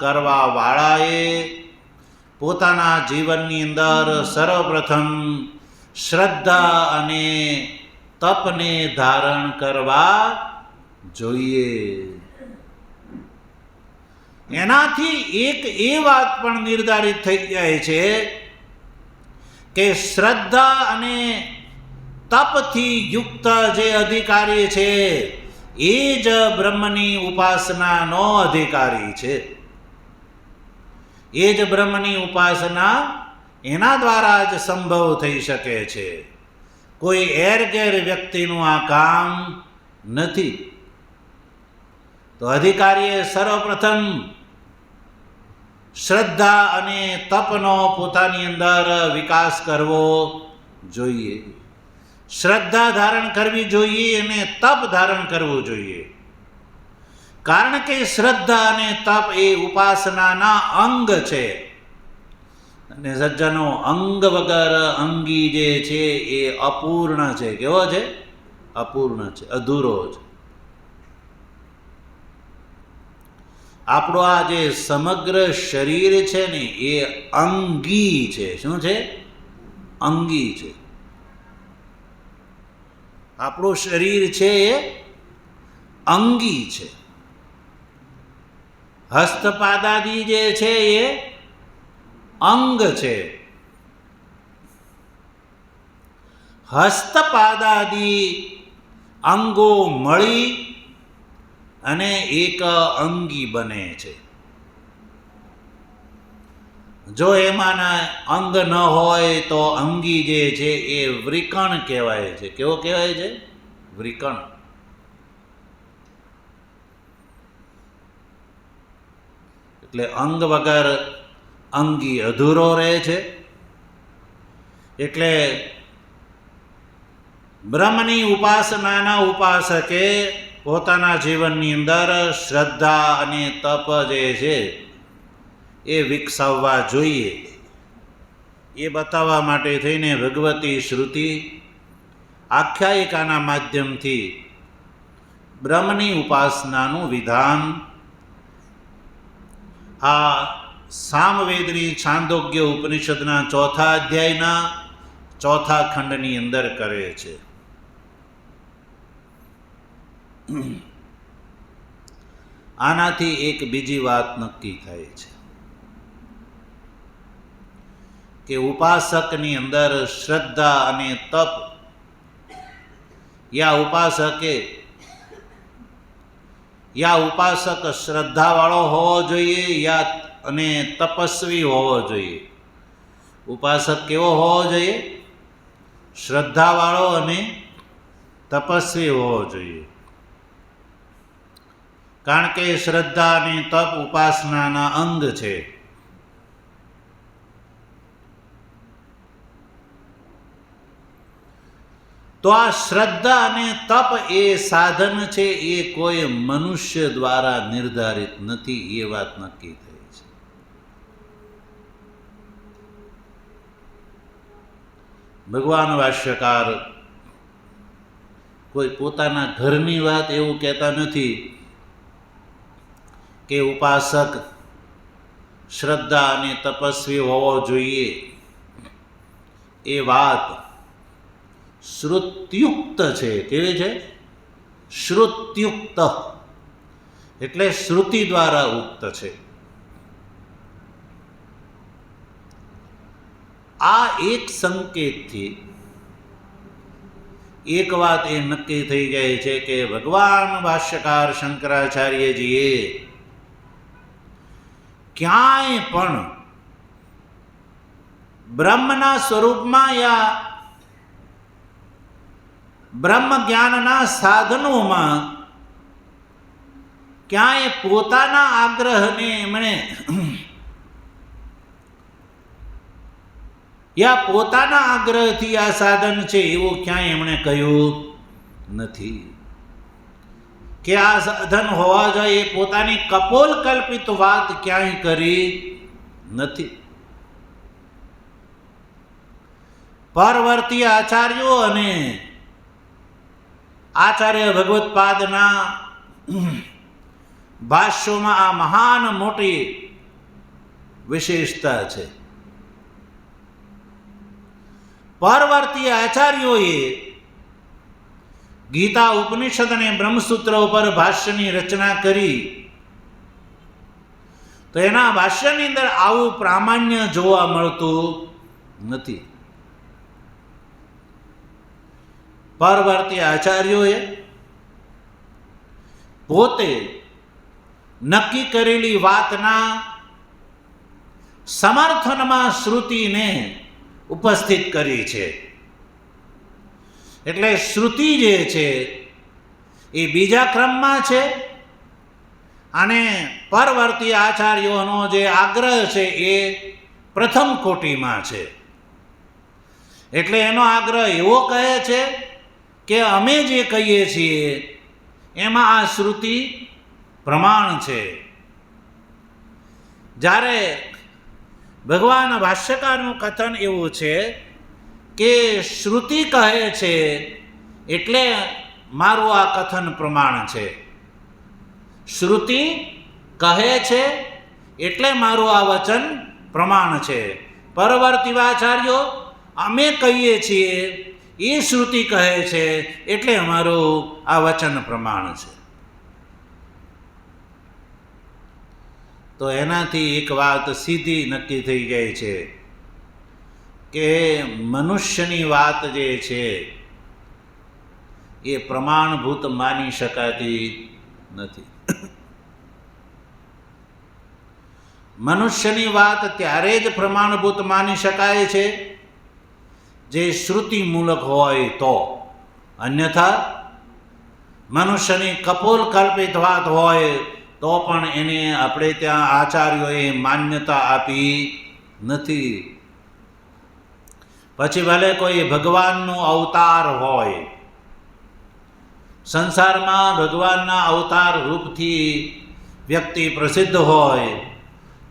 કરવા વાળાએ પોતાના જીવનની અંદર સર્વપ્રથમ શ્રદ્ધા અને તપને ધારણ કરવા જોઈએ. એનાથી એક એ વાત પણ નિર્ધારિત થઈ જાય છે કે શ્રદ્ધા અને તપથી યુક્ત જે અધિકારી છે એ જ બ્રહ્મની ઉપાસનાનો અધિકારી છે. એ જ બ્રહ્મની ઉપાસના એના દ્વારા જ સંભવ થઈ શકે છે. કોઈ એરગેર વ્યક્તિનું આ કામ નથી. તો અધિકારીએ સર્વપ્રથમ શ્રદ્ધા અને તપનો પોતાની અંદર વિકાસ કરવો જોઈએ. શ્રદ્ધા ધારણ કરવી જોઈએ અને તપ ધારણ કરવું જોઈએ. કારણ કે શ્રદ્ધા અને તપ એ ઉપાસનાના અંગ છે. અને સજ્જનો, અંગ વગર અંગી જે છે એ અપૂર્ણ છે. કેવો છે? અપૂર્ણ છે, અધૂરો છે. આપણું આ જે સમગ્ર શરીર છે ને એ અંગી છે. શું છે? અંગી છે. આપણું શરીર છે એ અંગી છે. હસ્તપાદાદી જે છે એ અંગ છે. હસ્તપાદાદી અંગો મળી અને એક અંગી બને છે. જો એમાંના અંગ ન હોય તો અંગી જે છે એ વૃકણ કહેવાય છે. કેવો કહેવાય છે? વૃકણ. એટલે અંગ વગર અંગી અધૂરો રહે છે. એટલે બ્રહ્મની ઉપાસનાના ઉપાસકે પોતાના જીવનની અંદર શ્રદ્ધા અને તપ જે છે એ વિકસાવવા જોઈએ. એ બતાવવા માટે થઈને ભગવતી શ્રુતિ આખ્યાયિકાના માધ્યમથી બ્રહ્મની ઉપાસનાનું વિધાન આ સામવેદની છાંદોગ્ય ઉપનિષદના 4થા અધ્યાયના 4થા ખંડની અંદર કરે છે. આનાથી એક બીજી વાત નક્કી થાય છે કે ઉપાસકની અંદર શ્રદ્ધા અને તપ, યા ઉપાસક શ્રદ્ધાવાળો હોવો જોઈએ અને તપસ્વી હોવો જોઈએ. ઉપાસક કેવો હોવો જોઈએ? શ્રદ્ધાવાળો અને તપસ્વી હોવો જોઈએ. કારણ કે શ્રદ્ધા અને તપ ઉપાસનાના અંગ છે. તો આ શ્રદ્ધા અને તપ એ સાધન છે, એ કોઈ મનુષ્ય દ્વારા નિર્ધારિત નથી. એ વાત નક્કી થઈ છે. ભગવાન ભાષ્યકાર કોઈ પોતાના ઘરની વાત એવું કહેતા નથી કે ઉપાસક શ્રદ્ધા અને તપસ્વી હોવો જોઈએ. એ વાત શ્રુત્યુક્ત છે. કેવી છે? શ્રુત્યુક્ત એટલે શ્રુતિ દ્વારા ઉક્ત છે. આ એક સંકેતથી એક વાત એ નક્કી થઈ જાય છે કે ભગવાન ભાષ્યકાર શંકરાચાર્યજીએ ક્યાંય પણ બ્રહ્મના સ્વરૂપમાં યા બ્રહ્મ જ્ઞાનના સાધનોમાં ક્યાંય પોતાના આગ્રહને એમણે યા પોતાના આગ્રહથી આ સાધન છે એવું ક્યાંય એમણે કહ્યું નથી કે આ સાધન હોવા જોઈએ. પોતાની કપોલ કલ્પિત વાત ક્યાંય કરી નથી. પરવર્તી આચાર્યો અને આચાર્ય ભગવત્પાદના ભાષ્યોમાં આ મહાન મોટી વિશેષતા છે. પરવર્તી આચાર્યોએ ગીતા ઉપનિષદ અને બ્રહ્મસૂત્ર ઉપર ભાષ્યની રચના કરી તો એના ભાષ્યની અંદર આવું પ્રામાણ્ય જોવા મળતું નથી. પરવર્તી આચાર્યોએ પોતે નક્કી કરેલી વાતના સમર્થનમાં શ્રુતિને ઉપસ્થિત કરી છે. એટલે શ્રુતિ જે છે એ બીજા ક્રમમાં છે અને પરવર્તી આચાર્યોનો જે આગ્રહ છે એ પ્રથમ કોટીમાં છે. એટલે એનો આગ્રહ એવો કહે છે કે અમે જે કહીએ છીએ એમાં આ શ્રુતિ પ્રમાણ છે. જ્યારે ભગવાન ભાષ્યકારનું કથન એવું છે કે શ્રુતિ કહે છે એટલે મારું આ કથન પ્રમાણ છે. શ્રુતિ કહે છે એટલે મારું આ વચન પ્રમાણ છે. પરવર્તી આચાર્યો અમે કહીએ છીએ એ શ્રુતિ કહે છે એટલે અમારું આ વચન પ્રમાણ છે. તો એનાથી એક વાત સીધી નક્કી થઈ જાય છે કે મનુષ્યની વાત જે છે એ પ્રમાણભૂત માની શકાતી નથી. મનુષ્યની વાત ત્યારે જ પ્રમાણભૂત માની શકાય છે જે શ્રુતિ મૂલક હોય તો. અન્યથા મનુષ્યની કપોલ કલ્પિત વાત હોય તો પણ એને આપણે ત્યાં આચાર્યોએ માન્યતા આપી નથી. પછી ભલે કોઈ ભગવાનનો અવતાર હોય, સંસારમાં ભગવાનના અવતાર રૂપથી વ્યક્તિ પ્રસિદ્ધ હોય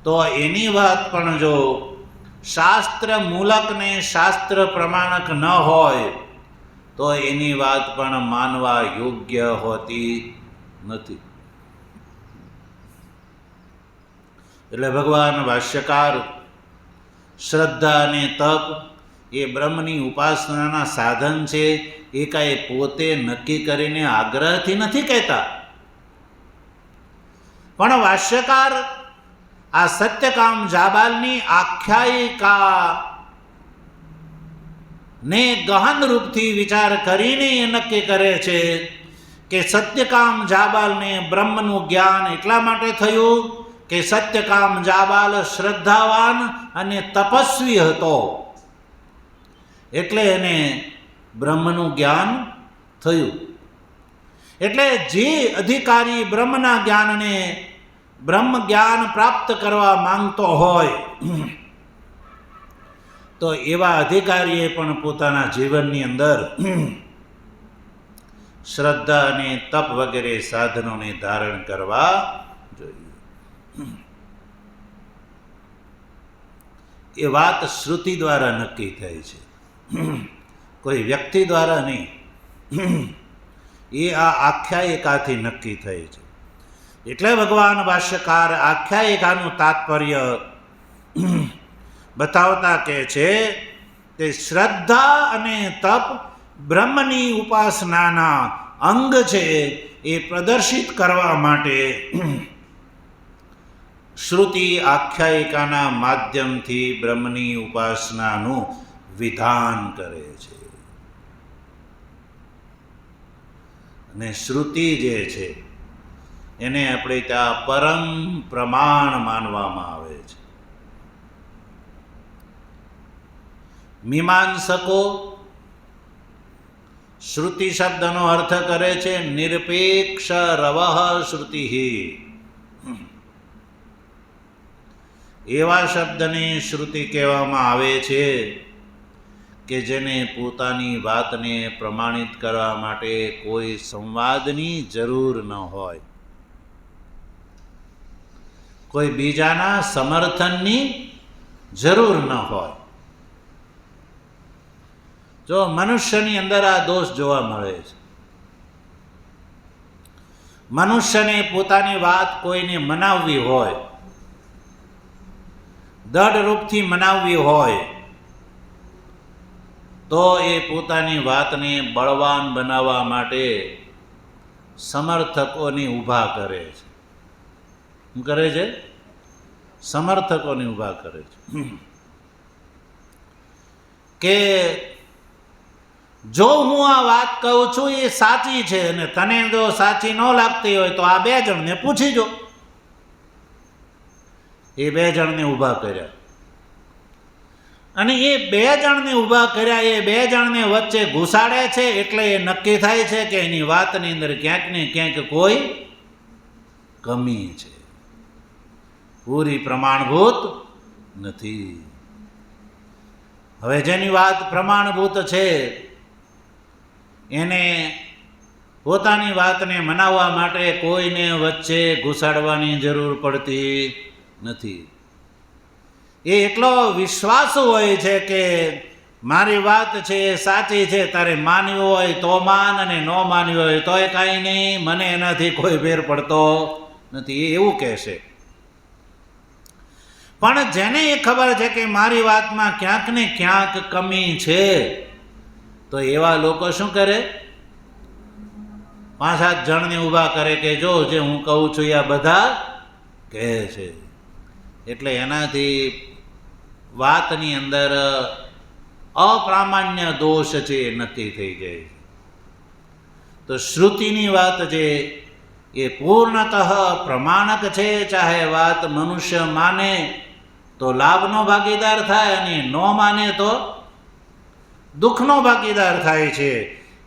તો એની વાત પણ જો શાસ્ત્ર મૂલક ને શાસ્ત્ર પ્રમાણક ન હોય તો એની વાત પણ માનવા યોગ્ય હોતી નથી. એટલે ભગવાન ભાષ્યકાર શ્રદ્ધા અને તપ એ બ્રહ્મની ઉપાસનાના સાધન છે એ કાંઈ પોતે નક્કી કરીને આગ્રહથી નથી કહેતા. પણ ભાષ્યકાર આ સત્યકામ જાબાલની આખ્યાયિકા ને ગહન રૂપથી વિચાર કરીને એ નક્કી કરે છે કે સત્યકામ જાબાલને બ્રહ્મનું જ્ઞાન એટલા માટે થયું કે સત્યકામ જાબાલ શ્રદ્ધાવાન અને તપસ્વી હતો એટલે એને બ્રહ્મનું જ્ઞાન થયું. એટલે જે અધિકારી બ્રહ્મના જ્ઞાનને બ્રહ્મ જ્ઞાન પ્રાપ્ત કરવા માંગતો હોય તો એવા અધિકારીએ પણ પોતાના જીવનની અંદર શ્રદ્ધા અને તપ વગેરે સાધનોને ધારણ કરવા જોઈએ. એ વાત શ્રુતિ દ્વારા નક્કી થાય છે, કોઈ વ્યક્તિ દ્વારા નહીં. એ આ આખ્યાયિકાથી નક્કી થાય છે. એટલે ભગવાન ભાષ્યકાર આખ્યાયિકાનું તાત્પર્ય બતાવતા કહે છે કે શ્રદ્ધા અને તપ બ્રહ્મની ઉપાસનાના અંગ છે. એ પ્રદર્શિત કરવા માટે શ્રુતિ આખ્યાયિકાના માધ્યમથી બ્રહ્મની ઉપાસનાનું વિધાન કરે છે. અને શ્રુતિ જે છે એને આપણે ત્યાં પરમ પ્રમાણ માનવામાં આવે છે. મીમાંસકો શ્રુતિ શબ્દનો અર્થ કરે છે નિરપેક્ષ રવઃ શ્રુતિ. એવા શબ્દને શ્રુતિ કહેવામાં આવે છે કે જેને પોતાની વાતને પ્રમાણિત કરવા માટે કોઈ સંવાદની જરૂર ન હોય, કોઈ બીજાના સમર્થનની જરૂર ન હોય. જો મનુષ્યની અંદર આ દોષ જોવા મળે છે. મનુષ્યને પોતાની વાત કોઈને મનાવવી હોય, દઢ રૂપથી મનાવવી હોય, તો એ પોતાની વાતને બળવાન બનાવવા માટે સમર્થકોને ઊભા કરે છે. શું કરે છે? સમર્થકોને ઊભા કરે છે કે જો હું આ વાત કહું છું એ સાચી છે અને તને જો સાચી ન લાગતી હોય તો આ બે જણને પૂછી જો. એ બે જણને ઊભા કર્યા અને એ બે જણને ઊભા કર્યા, એ બે જણને વચ્ચે ઘુસાડે છે એટલે એ નક્કી થાય છે કે એની વાતની અંદર ક્યાંક ને ક્યાંક કોઈ કમી છે, પૂરી પ્રમાણભૂત નથી. હવે જેની વાત પ્રમાણભૂત છે એને પોતાની વાતને મનાવવા માટે કોઈને વચ્ચે ઘુસાડવાની જરૂર પડતી નથી. એ એટલો વિશ્વાસુ હોય છે કે મારી વાત છે એ સાચી છે, તારે માનવી હોય તો માન અને ન માનવી હોય તોય કાંઈ નહીં, મને એનાથી કોઈ ફેર પડતો નથી, એ એવું કહેશે. પણ જેને એ ખબર છે કે મારી વાતમાં ક્યાંક ને ક્યાંક કમી છે, તો એવા લોકો શું કરે? 5-7 જણને ઊભા કરે કે જો જે હું કહું છું એ આ બધા કહે છે. એટલે એનાથી વાતની અંદર અપ્રામાણ્ય દોષ છે એ નક્કી થઈ જાય. તો શ્રુતિની વાત છે એ પૂર્ણતઃ પ્રમાણક છે. ચાહે વાત મનુષ્ય માને તો લાભનો ભાગીદાર થાય અને ન માને તો દુઃખનો ભાગીદાર થાય છે.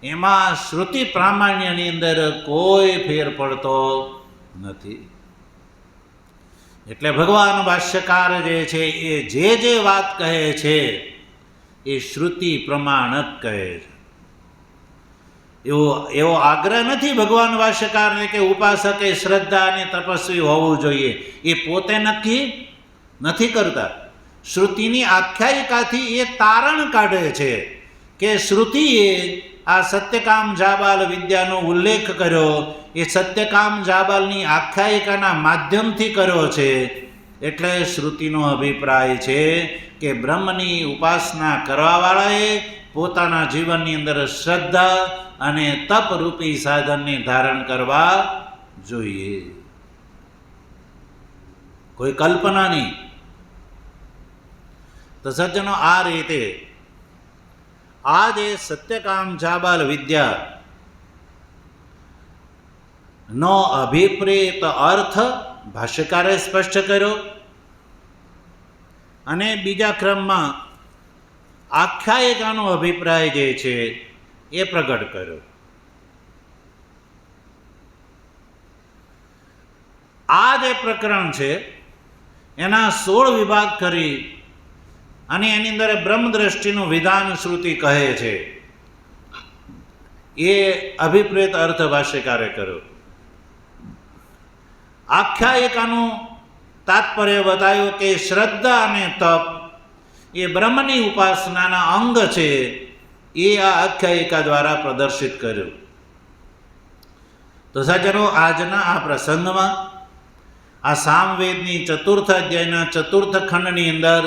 એમાં શ્રુતિ પ્રામાણ્યની અંદર કોઈ ફેર પડતો નથી. એટલે ભગવાન ભાષ્યકાર જે છે એ જે વાત કહે છે એ શ્રુતિ પ્રમાણક કહે છે. એવો આગ્રહ નથી ભગવાન ભાષ્યકારને કે ઉપાસકે શ્રદ્ધા અને તપસ્વી હોવું જોઈએ. એ પોતે નક્કી નથી કરતા. શ્રુતિની આખ્યાયિકાથી એ તારણ કાઢે છે કે શ્રુતિએ આ સત્યકામ જાબાલ વિદ્યાનો ઉલ્લેખ કર્યો, એ સત્યકામ જાબાલની આખ્યાયિકાના માધ્યમથી કર્યો છે. એટલે શ્રુતિનો અભિપ્રાય છે કે બ્રહ્મની ઉપાસના કરવાવાળાએ પોતાના જીવનની અંદર શ્રદ્ધા અને તપરૂપી સાધનને ધારણ કરવા જોઈએ, કોઈ કલ્પના નહીં. તો સજ્જનો, આ રીતે આ જે સત્યકામ જાબાલ વિદ્યા નો અભિપ્રેત અર્થ ભાષ્યકારે સ્પષ્ટ કર્યો અને બીજા ક્રમમાં આખ્યાયિકાનો અભિપ્રાય જે છે એ પ્રગટ કર્યો. આ જે પ્રકરણ છે એના 16 વિભાગ કરી અને એની અંદર બ્રહ્મદ્રષ્ટિનું વિધાન શ્રુતિ કહે છે એ અભિપ્રેત અર્થ ભાષ્યકારે કર્યો. આખ્યાયિકાનું તાત્પર્ય બતાવ્યું કે શ્રદ્ધા અને તપ એ બ્રહ્મની ઉપાસનાના અંગ છે, એ આ આખ્યાયિકા દ્વારા પ્રદર્શિત કર્યું. તો સજ્જનો, આજના આ પ્રસંગમાં આ સામવેદની 4th અધ્યાયના 4th ખંડની અંદર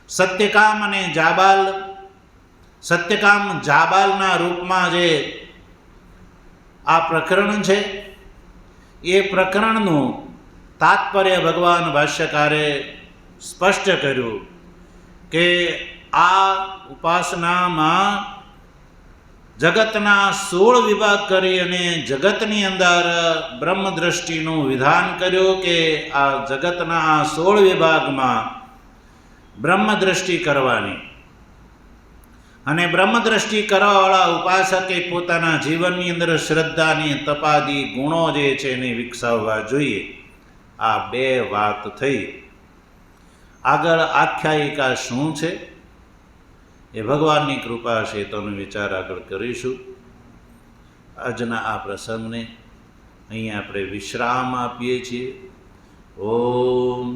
સત્યકામ અને જાબાલ, સત્યકામ જાબાલના રૂપમાં જે આ પ્રકરણ છે એ પ્રકરણનું તાત્પર્ય ભગવાન ભાષ્યકારે સ્પષ્ટ કર્યું કે આ ઉપાસનામાં જગતના 16 વિભાગ કરી અને જગતની અંદર બ્રહ્મદ્રષ્ટિનું વિધાન કર્યું કે આ જગતના આ 16 વિભાગમાં બ્રહ્મદ્રષ્ટિ કરવાની. અને બ્રહ્મદ્રષ્ટિ કરવાવાળા ઉપાસકે પોતાના જીવનની અંદર શ્રદ્ધાની તપાદી ગુણો જે છે એને વિકસાવવા જોઈએ. આ 2 વાત થઈ. આગળ આખ્યાયિકા શું છે એ ભગવાનની કૃપા છે તો વિચાર આગળ કરીશું. આજના આ પ્રસંગને અહીં આપણે વિશ્રામ આપીએ છીએ. ઓમ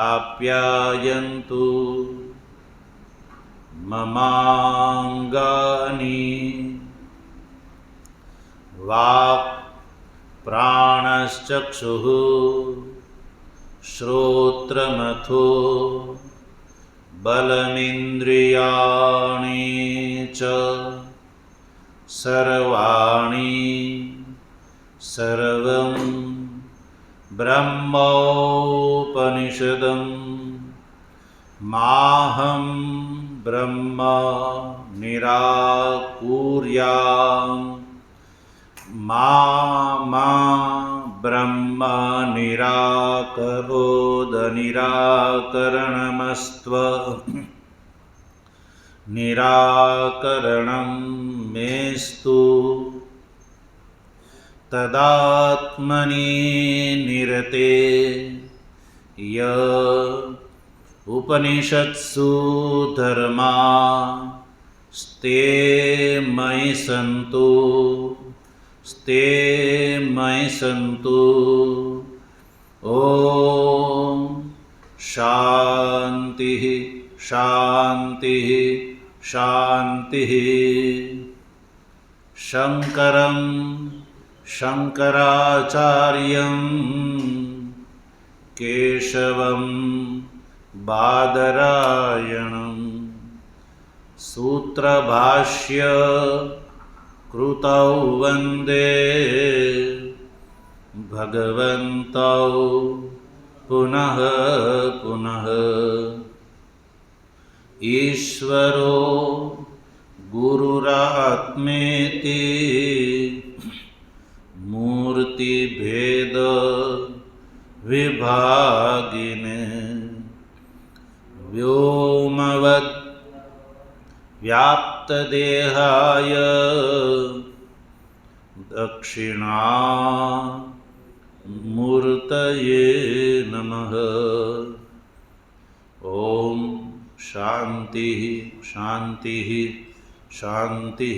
આપ્યાયન્તુ મમાંગાની વાક્ પ્રાણશ્ચક્ષુઃ શ્રોત્રમથો બલમિન્દ્રિયાણિ ચ સર્વાણિ સર્વં બ્રહ્મોપનિષદં માહં બ્રહ્મ નિરાકુર્યામ મા બ્રહ્મ નિરાકરોદ નિરાકરણમસ્ત્વ નિરાકરણં મેસ્તુ તદાત્મની નિરતે ય ઉપનિષત્સુ ધર્મા સ્તે મયિ સંતુ ઓમ શાંતિ શાંતિ શાંતિ. શંકરં શંકરાચાર્યં કેશવં બાદરાયણં સૂત્રભાષ્ય કૃતૌ વંદે ભગવन्तૌ પુનઃ પુનઃ. ઈશ્વરો ગુરુરાત્મેતિ મૂર્તિભેદ વિભાગિને વ્યોમવદ વ્યાપ્તદેહાય દક્ષિણામૂર્તયે નમઃ. ઓમ શાંતિ શાંતિ શાંતિ.